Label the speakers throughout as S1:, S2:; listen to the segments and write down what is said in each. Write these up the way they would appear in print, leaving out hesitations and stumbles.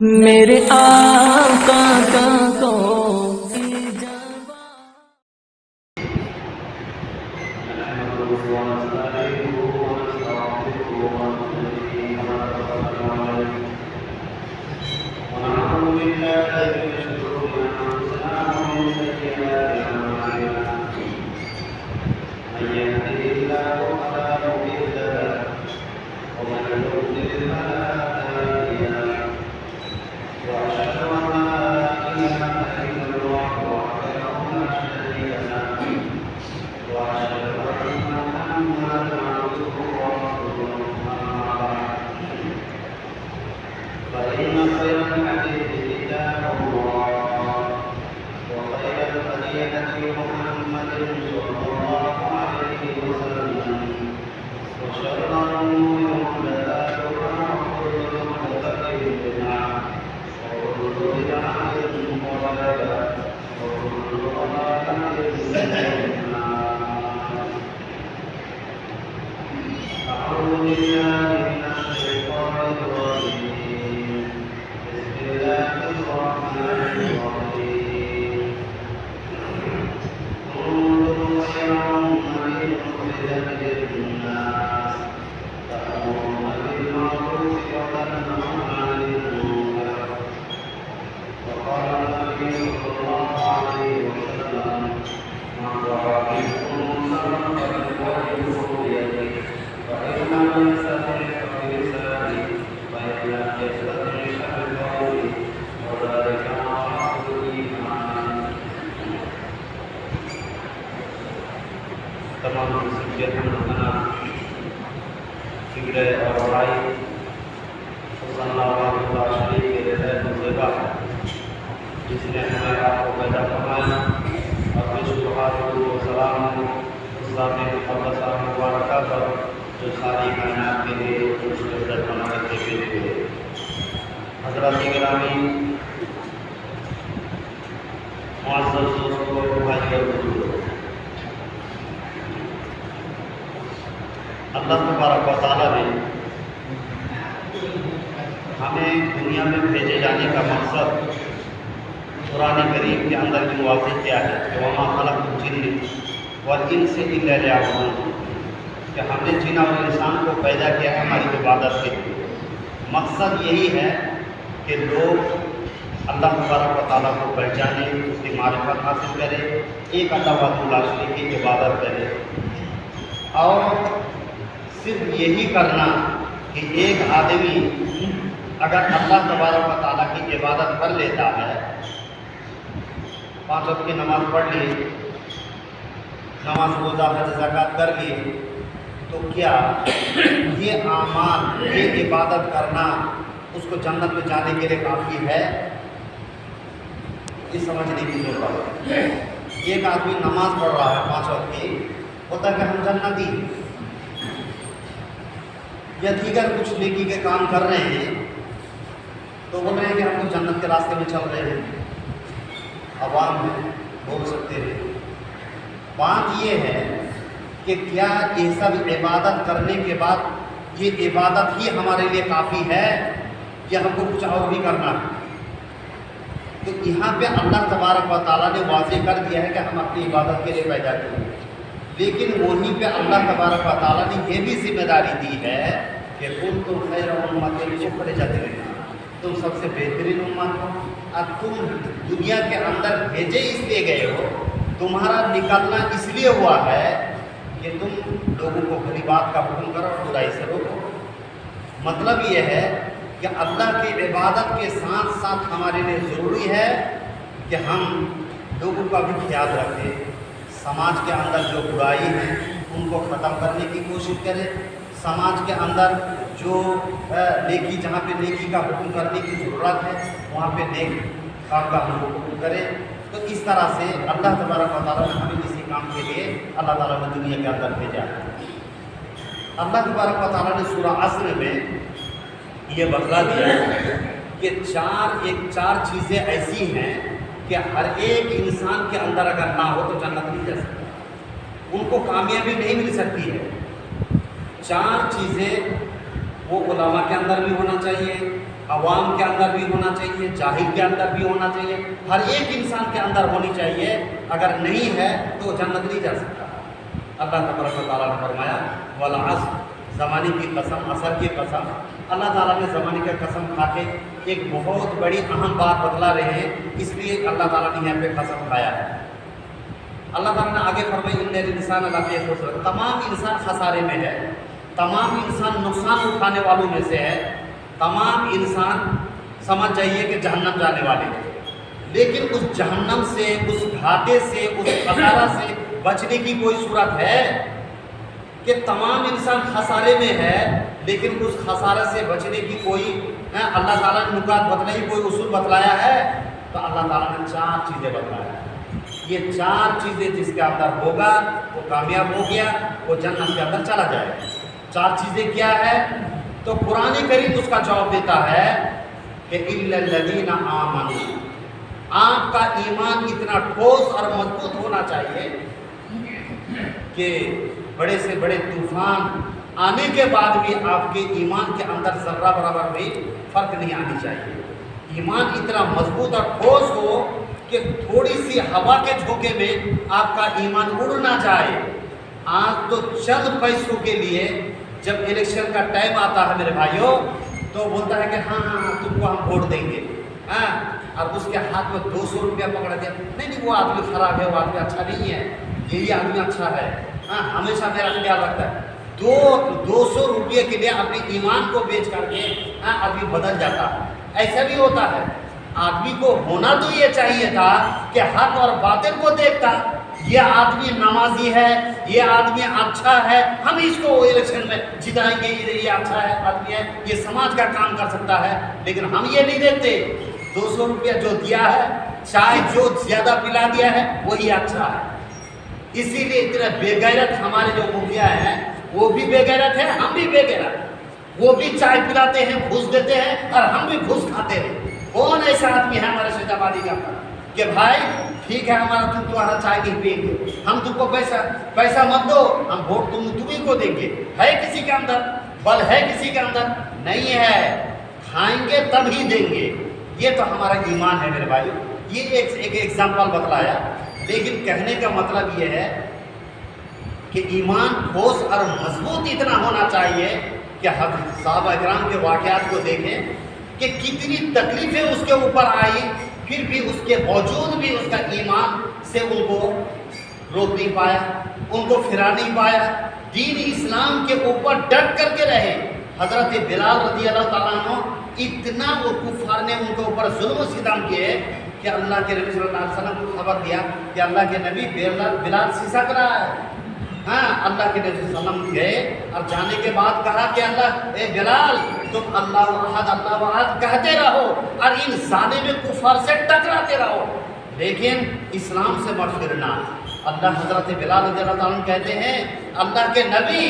S1: میرے آقا کا کو
S2: تمام فکر اور بڑائی صلی اللہ علیہ وسلم جس نے ہمیں آپ کو پیدا فرمایا اور سلام اسلام مقدس مبارکہ پر جو ساری کائنات کے لیے اس کے عزت بنا کرتے پیش ہوئے حضرات گرامی معزز دوستوں بھائی اور بزرگوں، اللہ تبارک و تعالیٰ نے ہمیں دنیا میں بھیجے جانے کا مقصد قرآن کریم کے اندر بھی واضح کیا ہے کہ وما خلقت الجن والانس الا لیعبدون، کہ ہم نے جن اور انسان کو پیدا کیا ہے ہماری عبادت کے لیے۔ مقصد یہی ہے کہ لوگ اللہ تبارک و تعالیٰ کو پہچانے، اس کی معرفت حاصل کرے، ایک اللہ وحدہ لا شریک کی عبادت کرے۔ اور صرف یہی کرنا کہ ایک آدمی اگر اللہ تبارک و تعالیٰ کی عبادت کر لیتا ہے، 5 وقت کی نماز پڑھ لی، نماز روزہ حج زکوٰۃ کر لی، تو کیا یہ اعمال، یہ عبادت کرنا اس کو جنت میں جانے کے لیے کافی ہے؟ یہ سمجھنے کی ضرورت ہے۔ ایک آدمی نماز پڑھ رہا ہے 5 وقت کی، ہوتا ہے کہ ہم جنتی، یا دیگر کچھ نیکی کے کام کر رہے ہیں تو بول رہے ہیں کہ ہم تو جنت کے راستے میں چل رہے ہیں، عوام میں بول سکتے ہیں۔ بات یہ ہے کہ کیا یہ سب عبادت کرنے کے بعد یہ عبادت ہی ہمارے لیے کافی ہے یا ہم کو کچھ اور بھی کرنا ہے؟ تو یہاں پہ اللہ تبارک و تعالیٰ نے واضح کر دیا ہے کہ ہم اپنی عبادت کے لیے پیدا کیے، لیکن وہیں پہ اللہ تبارک و تعالیٰ نے یہ بھی ذمہ داری دی ہے کہ کنتم خیر امۃ اخرجت للناس، تم سب سے بہترین امت ہو۔ اب تم دنیا کے اندر بھیجے اس لیے گئے ہو، تمہارا نکلنا اس لیے ہوا ہے کہ تم لوگوں کو بھلی بات کا حکم کرو اور برائی سے روکو۔ مطلب یہ ہے کہ اللہ کی عبادت کے ساتھ ساتھ ہمارے لیے ضروری ہے کہ ہم لوگوں کا بھی خیال رکھیں، سماج کے اندر جو برائی ہیں ان کو ختم کرنے کی کوشش کریں، سماج کے اندر جو نیکی، جہاں پہ نیکی کا حکم کرنے کی ضرورت ہے وہاں پہ نیک کام کا ہم حکم کریں۔ تو اس طرح سے اللہ تبارک و تعالیٰ نے ہمیں اسی کام کے لیے اللہ تعالیٰ نے دنیا کے اندر بھیجا ہے۔ اللہ تبارک و تعالیٰ نے سورہ عصر میں یہ بتلا دیا کہ چار چیزیں ایسی ہیں کہ ہر ایک انسان کے اندر اگر نہ ہو تو جنت نہیں جا سکتا، ان کو کامیابی نہیں مل سکتی ہے۔ 4 چیزیں وہ علماء کے اندر بھی ہونا چاہیے، عوام کے اندر بھی ہونا چاہیے, جاہل کے اندر بھی ہونا چاہیے, ہر ایک انسان کے اندر ہونی چاہیے. اگر نہیں ہے تو جنت نہیں جا سکتا. اللہ تبارک و تعالیٰ نے فرمایا والعصر, زمانے کی قسم, عصر کی قسم. اللہ تعالیٰ نے زمانے کی قسم کھا کے ایک بہت بڑی اہم بات بتلا رہے ہیں, اس لیے اللہ تعالیٰ نے یہاں پہ قسم کھایا ہے. اللہ تعالیٰ نے آگے فرمایا ان الانسان لفی خسر, تمام انسان خسارے میں ہے, تمام انسان نقصان اٹھانے والوں میں سے ہے, تمام انسان سمجھ جائیے کہ جہنم جانے والے ہیں. لیکن اس جہنم سے, اس گھاٹے سے, اس خسارہ سے بچنے کی کوئی صورت ہے کہ تمام انسان خسارے میں ہے لیکن اس خسارے سے بچنے کی کوئی اللہ تعالیٰ نے نکات بتلائی, کوئی اصول بتلایا ہے؟ تو اللہ تعالیٰ نے 4 چیزیں بتلایا. یہ 4 چیزیں جس کے اندر ہوگا وہ کامیاب ہو گیا, وہ جنت کے اندر چلا جائے. 4 چیزیں کیا ہے؟ تو قرآن کریم اس کا جواب دیتا ہے کہ اِلَّا الَّذِينَ آمَنُوا, آپ کا ایمان اتنا ٹھوس اور مضبوط ہونا چاہیے کہ بڑے سے بڑے طوفان آنے کے بعد بھی آپ کے ایمان کے اندر ذرہ برابر بھی فرق نہیں آنی چاہیے. ایمان اتنا مضبوط اور ٹھوس ہو کہ تھوڑی سی ہوا کے جھونکے میں آپ کا ایمان اڑ نہ جائے. آج تو چند پیسوں کے لیے جب الیکشن کا ٹائم آتا ہے میرے بھائیوں تو بولتا ہے کہ ہاں تم کو ہم ووٹ دیں گے, اور اس کے ہاتھ میں 200 روپیہ پکڑا دیا, نہیں وہ آدمی خراب ہے, وہ آدمی اچھا نہیں ہے, یہی آدمی اچھا ہے, ہمیشہ میرا خیال رکھتا ہے. 200 روپئے کے لیے اپنے ایمان کو بیچ کر کے آدمی بدل جاتا ہے. ایسا بھی ہوتا ہے. آدمی کو ہونا تو یہ چاہیے تھا کہ حق اور باطل کو دیکھتا, یہ آدمی نمازی ہے, یہ آدمی اچھا ہے, ہم اس کو الیکشن میں جتائیں گے, یہ اچھا ہے آدمی ہے, یہ سماج کا کام کر سکتا ہے. لیکن ہم یہ نہیں دیکھتے 200 روپیہ جو دیا ہے, چائے جو زیادہ پلا دیا ہے وہی اچھا ہے. اسی لیے اتنا بے غیرت ہمارے جو مکھیا ہیں وہ بھی بے غیرت ہے, ہم بھی بے غیرت. وہ بھی چائے پلاتے ہیں, گھوس دیتے ہیں, اور ہم بھی گھوس کھاتے ہیں. کون ایسا آدمی ہے ہمارے سے آبادی کا کہ بھائی ٹھیک ہے ہمارا تم تمہارا چائے نہیں پئیں گے, ہم تم کو پیسہ مت دو, ہم ووٹ تمہیں کو دیں گے. ہے کسی کے اندر بل ہے کسی کے اندر نہیں ہے, کھائیں گے تب ہی دیں گے. یہ تو ہمارا ایمان ہے میرے بھائی. یہ ایک ایگزامپل بتلایا, لیکن کہنے کا مطلب یہ ہے کہ ایمان ٹھوس اور مضبوط اتنا ہونا چاہیے کہ صحابہ اکرام کے واقعات کو دیکھیں کہ کتنی تکلیفیں اس کے اوپر آئی, پھر بھی اس کے باوجود بھی اس کا ایمان سے ان کو روک نہیں پایا, ان کو پھرا نہیں پایا, دین اسلام کے اوپر ڈٹ کر کے رہے. حضرت بلال رضی اللہ تعالیٰ عنہ اتنا وہ کفار نے ان کے اوپر ظلم و ستم کیے کہ اللہ کے نبی صلی اللہ علیہ وسلم کو خبر دیا کہ اللہ کے نبی بلال سسک رہا ہے. اللہ کے نبی صلی اللہ علیہ وسلم گئے اور جانے کے بعد کہا کہ اے بلال تم اللہ احد کہتے رہو اور ان ظالم کفار سے ٹکراتے رہو, لیکن اسلام سے مت پھرنا. اللہ حضرت بلال رضی اللہ تعالیٰ کہتے ہیں اللہ کے نبی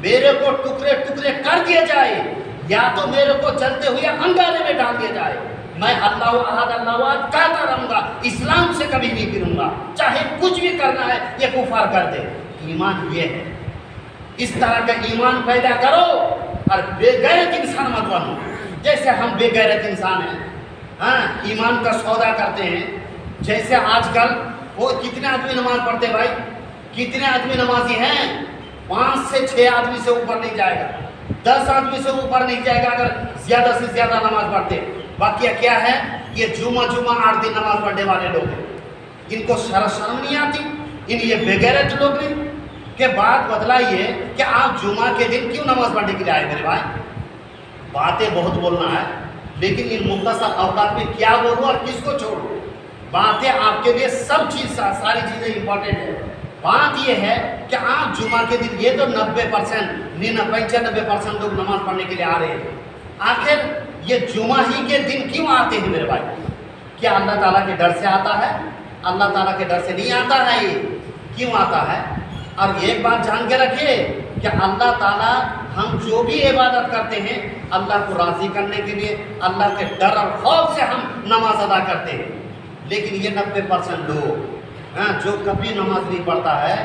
S2: میرے کو ٹکڑے ٹکڑے کر دیے جائے یا تو میرے کو چلتے ہوئے انگارے میں ڈال دیا جائے, میں اللہ احد کہتا رہوں گا, اسلام سے کبھی نہیں پھروں گا, چاہے کچھ بھی کرنا ہے یہ کفار کر دے. ایمان یہ ہے, اس طرح کا ایمان پیدا کرو اور بے غیرت انسان مت بنو. جیسے ہم بے غیرت انسان ہیں, ایمان کا سودا کرتے ہیں. جیسے آج کل وہ کتنے آدمی نماز پڑھتے بھائی, کتنے آدمی نمازی ہیں, 5 سے 6 آدمی سے اوپر نہیں جائے گا, 10 آدمی سے اوپر نہیں جائے گا اگر زیادہ سے زیادہ نماز پڑھتے. واقعہ کیا ہے, یہ جمعہ 8 دن نماز پڑھنے والے لوگ ہیں, ان کو شرم نہیں آتی, ان یہ بے غیرت لوگ نہیں کہ بات بتلائیے کہ آپ جمعہ کے دن کیوں نماز پڑھنے کے لیے آئے میرے بھائی. باتیں بہت بولنا ہے لیکن ان مختصر اوقات میں کیا بولوں اور کس کو چھوڑوں. باتیں آپ کے لیے سب چیز ساری چیزیں امپورٹنٹ ہے. بات یہ ہے کہ آپ جمعہ کے دن, یہ تو 90% 95% لوگ نماز پڑھنے کے لیے آ رہے ہیں, آخر یہ جمعہ ہی کے دن کیوں آتے ہیں میرے بھائی؟ کیا اللہ تعالیٰ کے ڈر سے آتا ہے؟ اللہ تعالیٰ کے ڈر سے نہیں آتا ہے. یہ کیوں آتا ہے؟ اور ایک بات جان کے رکھیے کہ اللہ تعالیٰ ہم جو بھی عبادت کرتے ہیں اللہ کو راضی کرنے کے لیے, اللہ کے ڈر اور خوف سے ہم نماز ادا کرتے ہیں. لیکن یہ 90% لوگ جو کبھی نماز نہیں پڑھتا ہے,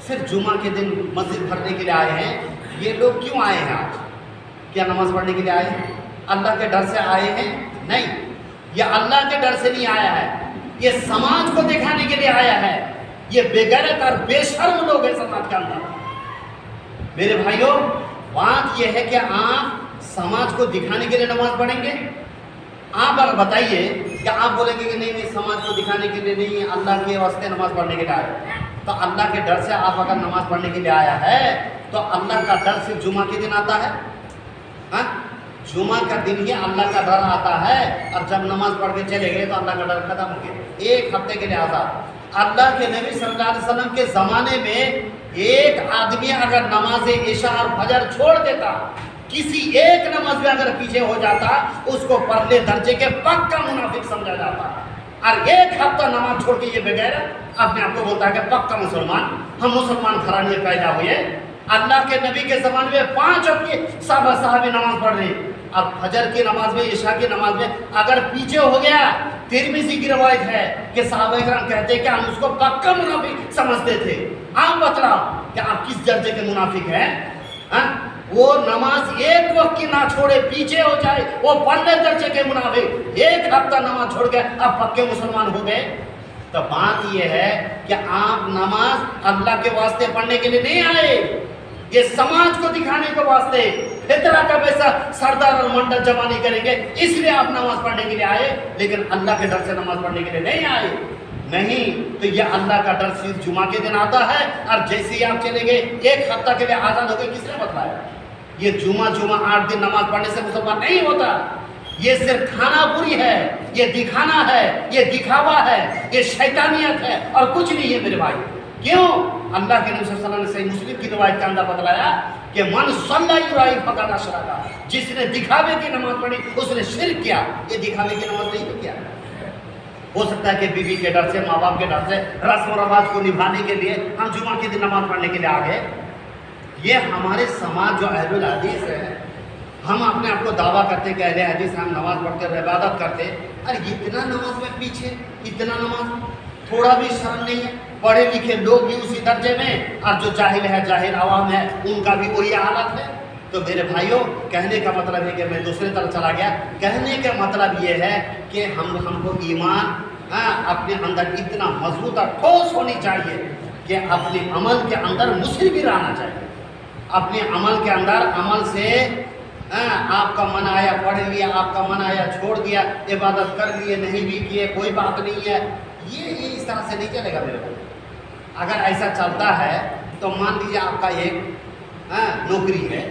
S2: صرف جمعہ کے دن مسجد بھرنے کے لیے آئے ہیں. یہ لوگ کیوں آئے ہیں آج؟ کیا نماز پڑھنے کے لیے آئے ہیں؟ اللہ کے ڈر سے آئے ہیں؟ نہیں. یہ اللہ کے ڈر سے نہیں آیا ہے، یہ سماج کو دکھانے کے لیے آیا ہے. یہ بے غیرت اور بے شرم لوگ ہیں سماج کے اندر. میرے بھائیوں، بات یہ ہے کہ آپ سماج کو دکھانے کے لیے نماز پڑھیں گے. آپ اگر بتائیے کہ آپ بولیں گے کہ نہیں میں سماج کو دکھانے کے لیے نہیں، اللہ کے واسطے نماز پڑھنے کے لیے آیا، تو اللہ کے ڈر سے آپ اگر نماز پڑھنے کے لیے آیا ہے تو اللہ کا ڈر صرف جمعہ کے دن آتا ہے. ہاں، جمعہ کا دن ہی اللہ کا ڈر آتا ہے، اور جب نماز پڑھ کے چلے گئے تو اللہ کا ڈر ختم ہو گیا. ایک ہفتے کے لیے آزاد. اللہ کے نبی صلی اللہ علیہ وسلم کے زمانے میں ایک آدمی اگر نماز عشاء اور فجر چھوڑ دیتا، کسی ایک نماز میں اگر پیچھے ہو جاتا، اس کو پرلے درجے کے پکا منافق سمجھا جاتا. اور ایک ہفتہ نماز چھوڑ کے یہ بغیر اپنے آپ کو بولتا ہے کہ پکا مسلمان، ہم مسلمان گھرانے پیدا ہوئے. اللہ کے نبی کے زمانے میں 5 وقت کی صحابی نماز پڑھ رہے. اب فجر کی نماز میں، عشاء کی نماز میں اگر پیچھے ہو گیا، ترمذی کی روایت ہے کہ صحابہ کرام کہتے ہیں کہ ہم اس کو پکا منافق سمجھتے تھے. آپ بتلاؤ کہ آپ کس درجے کے منافق ہیں؟ وہ نماز ایک وقت کی نہ چھوڑے، پیچھے ہو جائے، وہ پرلے درجے کے منافق. ایک ہفتہ نماز چھوڑ کے اب پکے مسلمان ہو گئے. تو بات یہ ہے کہ آپ نماز اللہ کے واسطے پڑھنے کے لیے نہیں آئے، یہ سماج کو دکھانے کے واسطے. اتنا کا پیسہ سردار اور منڈل جمع نہیں کریں گے، اس لیے آپ نماز پڑھنے کے لیے آئے، لیکن اللہ کے ڈر سے نماز پڑھنے کے لیے نہیں آئے. نہیں، تو یہ اللہ کا ڈر صرف جمعہ کے دن آتا ہے، اور جیسے ہی آپ چلے گئے ایک ہفتہ کے لیے آزاد ہو گئے. کس نے بتلایا؟ یہ جمعہ 8 دن نماز پڑھنے سے مسلمان نہیں ہوتا. یہ صرف کھانا پوری ہے، یہ دکھانا ہے، یہ دکھاوا ہے، یہ شیطانیت ہے اور کچھ نہیں ہے میرے بھائی. کیوں؟ اللہ کے نبی صلی اللہ علیہ وسلم نے صحیح مسلم کی روایت کے اندر بتلایا کہ من صلی یرائی فقد اشرک، جس نے دکھاوے کی نماز پڑھی اس نے شرک کیا. یہ دکھاوے کی نماز نہیں کیا. ہو سکتا ہے کہ بیوی کے ڈر سے، ماں باپ کے ڈر سے، رسم و رواج کو نبھانے کے لیے ہم جمعہ کے دن نماز پڑھنے کے لیے آ گئے. یہ ہمارے سماج جو اہل الحدیث ہے، ہم اپنے آپ کو دعویٰ کرتے کہ اہل حدیث ہم نماز پڑھتے اور عبادت کرتے. ارے اتنا نماز میں پیچھے، اتنا نماز، تھوڑا بھی شرم نہیں ہے. پڑھے لکھے لوگ بھی اسی درجے میں، اور جو جاہل ہے، جاہل عوام ہے، ان کا بھی وہی حالت ہے. تو میرے بھائیوں، کہنے کا مطلب ہے کہ میں دوسرے طرف چلا گیا. کہنے کا مطلب یہ ہے کہ ہم کو ایمان اپنے اندر اتنا مضبوط اور ٹھوس ہونی چاہیے کہ اپنے عمل کے اندر مسلم رہنا چاہیے. اپنے عمل کے اندر، عمل سے آپ کا من آیا پڑھ لیا، آپ کا من آیا چھوڑ دیا، عبادت کر لیے، نہیں بھی کیے، کوئی بات نہیں ہے. یہ اس طرح سے نہیں چلے گا میرے بھائی. اگر ایسا چلتا ہے تو مان لیجیے آپ کا ایک نوکری ہے،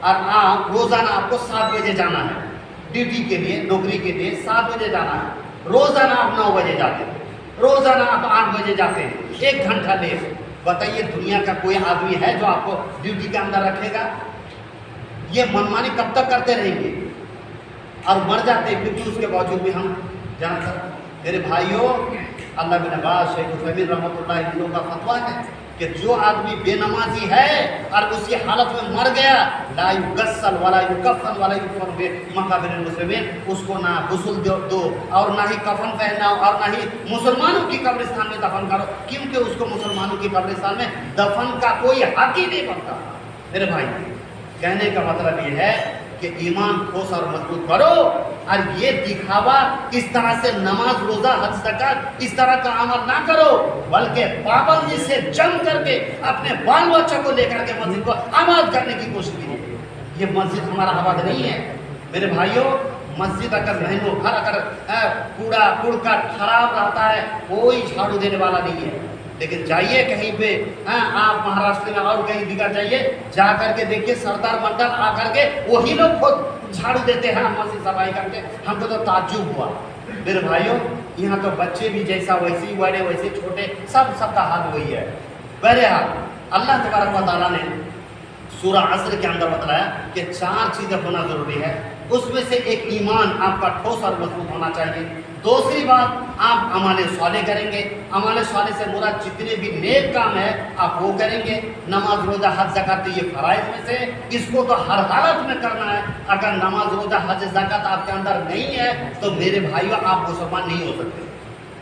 S2: اور آپ روزانہ آپ کو 7 بجے جانا ہے ڈیوٹی کے لیے، نوکری کے لیے 7 بجے جانا ہے. روزانہ آپ 9 بجے جاتے ہیں، روزانہ آپ 8 بجے جاتے ہیں، 1 گھنٹہ لیٹ. بتائیے دنیا کا کوئی آدمی ہے جو آپ کو ڈیوٹی کے اندر رکھے گا؟ یہ منمانی کب تک کرتے رہیں گے اور مر جاتے ہیں، پھر بھی اس کے باوجود بھی ہم جانا چاہتے ہیں. میرے بھائیوں، اللہ بن عباس، شیخ عثیمین رحمۃ اللہ علیہ کا فتویٰ ہے کہ جو آدمی بے نمازی ہے اور اسی حالت میں مر گیا، لا یغسل ولا یکفن ولا یدفن بمقابر المسلمین، اس کو نہ غسل دو اور نہ ہی کفن پہناؤ اور نہ ہی مسلمانوں کی قبرستان میں دفن کرو، کیونکہ اس کو مسلمانوں کی قبرستان میں دفن کا کوئی حق ہی نہیں بنتا. میرے بھائی، کہنے کا مطلب یہ ہے کہ ایمان ٹھوس اور مضبوط کرو، اور یہ دکھاوا اس طرح سے نماز، روزہ، حج، زکات اس طرح کا عمل نہ کرو، بلکہ پابندی سے جنگ کر کے اپنے بال بچوں کو لے کر کے مسجد کو آباد کرنے کی کوشش کیجیے. یہ مسجد ہمارا آباد نہیں ہے میرے بھائیوں. مسجد اگر مہینوں بھر اگر کوڑا کرکٹ خراب رہتا ہے، کوئی جھاڑو دینے والا نہیں ہے. لیکن جائیے کہیں پہ، آپ مہاراشٹر میں اور کہیں دیگر جائیے، جا کر کے دیکھیے سردار منڈل آ کر کے وہی لوگ خود جھاڑو دیتے ہیں مسجد صفائی کر کے. ہم کو تو تعجب ہوا میرے بھائیوں. یہاں تو بچے بھی جیسا ویسے، بڑے ویسے، چھوٹے، سب کا حال وہی ہے. بہرحال اللہ تبارک و تعالیٰ نے سورہ عصر کے اندر بتلایا کہ 4 چیزیں ہونا ضروری ہے. اس میں سے ایک ایمان آپ کا ٹھوس اور مضبوط ہونا چاہیے. دوسری بات، آپ اعمال صالح کریں گے. اعمال صالح سے مراد جتنے بھی نیک کام ہے آپ وہ کریں گے. نماز، روزہ، حج، زکات یہ فرائض میں سے، اس کو تو ہر حالت میں کرنا ہے. اگر نماز، روزہ، حج، زکات آپ کے اندر نہیں ہے تو میرے بھائیوں آپ مسلمان نہیں ہو سکتے.